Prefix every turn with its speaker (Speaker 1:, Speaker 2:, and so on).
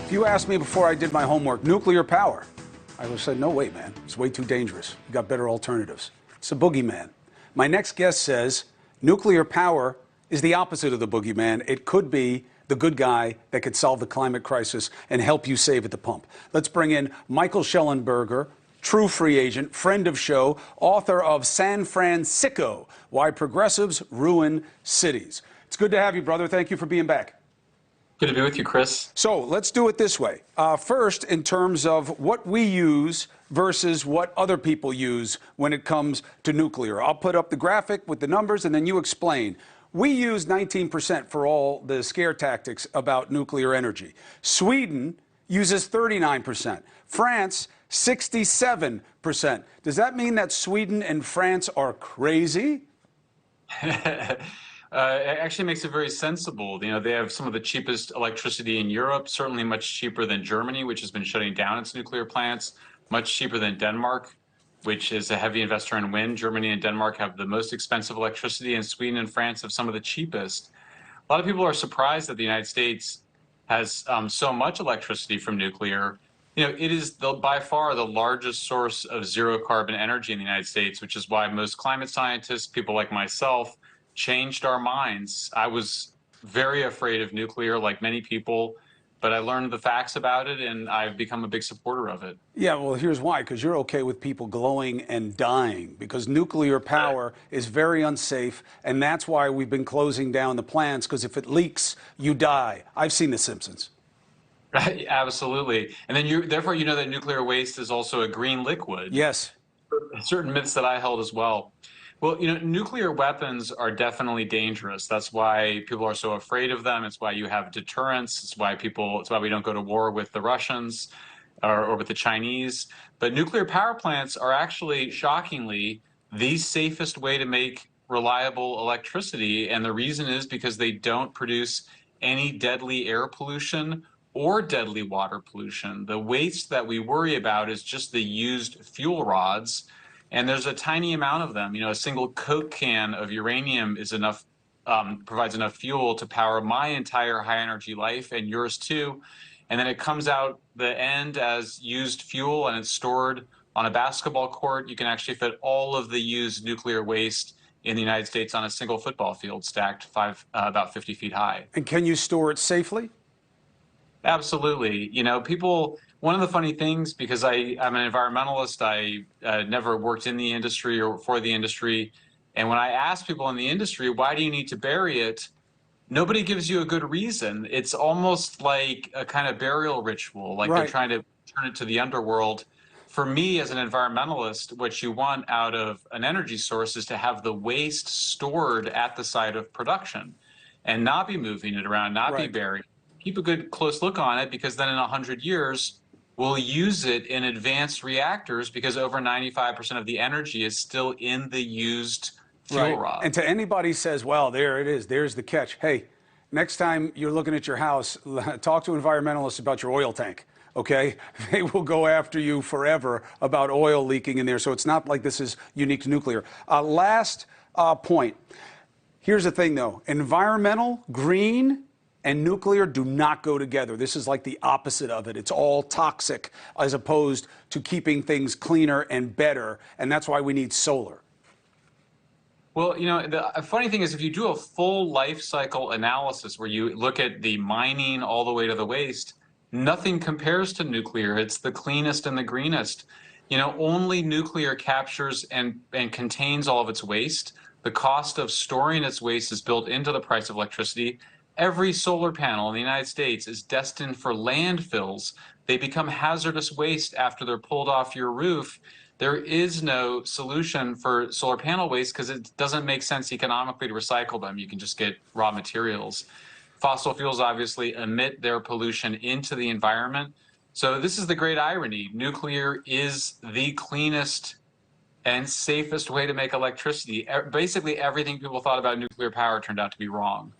Speaker 1: If you asked me before I did my homework, nuclear power, I would have said, no way, man. It's way too dangerous. You got better alternatives. It's a boogeyman. My next guest says nuclear power is the opposite of the boogeyman. It could be the good guy that could solve the climate crisis and help you save at the pump. Let's bring in Michael Shellenberger, true free agent, friend of show, author of San Francisco, Why Progressives Ruin Cities. It's good to have you, brother. Thank you for being back.
Speaker 2: Good to be with you, Chris.
Speaker 1: So let's do it this way. First, in terms of what we use versus what other people use when it comes to nuclear. I'll put up the graphic with the numbers and then you explain. We use 19% for all the scare tactics about nuclear energy. Sweden uses 39%. France, 67%. Does that mean that Sweden and France are crazy?
Speaker 2: It actually makes it very sensible. You know, they have some of the cheapest electricity in Europe, certainly much cheaper than Germany, which has been shutting down its nuclear plants, much cheaper than Denmark, which is a heavy investor in wind. Germany and Denmark have the most expensive electricity, and Sweden and France have some of the cheapest. A lot of people are surprised that the United States has so much electricity from nuclear. You know, it is by far the largest source of zero carbon energy in the United States, which is why most climate scientists, people like myself, changed our minds. I was very afraid of nuclear, like many people, but I learned the facts about it, and I've become a big supporter of it.
Speaker 1: Yeah, well, here's why, because you're okay with people glowing and dying, because nuclear power is very unsafe, and that's why we've been closing down the plants, because if it leaks, you die. I've seen The Simpsons.
Speaker 2: Right, absolutely. And then therefore, you know that nuclear waste is also a green liquid.
Speaker 1: Yes.
Speaker 2: Certain myths that I held as well. Well, you know, nuclear weapons are definitely dangerous. That's why people are so afraid of them. It's why you have deterrence. It's why we don't go to war with the Russians or with the Chinese. But nuclear power plants are actually, shockingly, the safest way to make reliable electricity. And the reason is because they don't produce any deadly air pollution or deadly water pollution. The waste that we worry about is just the used fuel rods. And there's a tiny amount of them. You know, a single Coke can of uranium is enough, provides enough fuel to power my entire high energy life and yours too. And then it comes out the end as used fuel and it's stored on a basketball court. You can actually fit all of the used nuclear waste in the United States on a single football field stacked about 50 feet high.
Speaker 1: And can you store it safely?
Speaker 2: Absolutely. You know, one of the funny things, because I'm an environmentalist, I never worked in the industry or for the industry. And when I ask people in the industry, why do you need to bury it? Nobody gives you a good reason. It's almost like a kind of burial ritual, like
Speaker 1: Right.
Speaker 2: They're trying to turn it to the underworld. For me, as an environmentalist, what you want out of an energy source is to have the waste stored at the site of production and not be moving it around, not be buried. Keep a good close look on it, because then in 100 years, we'll use it in advanced reactors, because over 95% of the energy is still in the used fuel rod.
Speaker 1: And to anybody says, well, there it is, there's the catch. Hey, next time you're looking at your house, talk to environmentalists about your oil tank, okay? They will go after you forever about oil leaking in there, so it's not like this is unique to nuclear. Last point. Here's the thing, though. Environmental, green, and nuclear do not go together. This is like the opposite of it. It's all toxic as opposed to keeping things cleaner and better. And that's why we need solar.
Speaker 2: Well, you know, the funny thing is, if you do a full life cycle analysis where you look at the mining all the way to the waste, nothing compares to nuclear. It's the cleanest and the greenest. You know, only nuclear captures and contains all of its waste. The cost of storing its waste is built into the price of electricity. Every solar panel in the United States is destined for landfills. They become hazardous waste after they're pulled off your roof. There is no solution for solar panel waste because it doesn't make sense economically to recycle them. You can just get raw materials. Fossil fuels obviously emit their pollution into the environment. So this is the great irony. Nuclear is the cleanest and safest way to make electricity. Basically, everything people thought about nuclear power turned out to be wrong.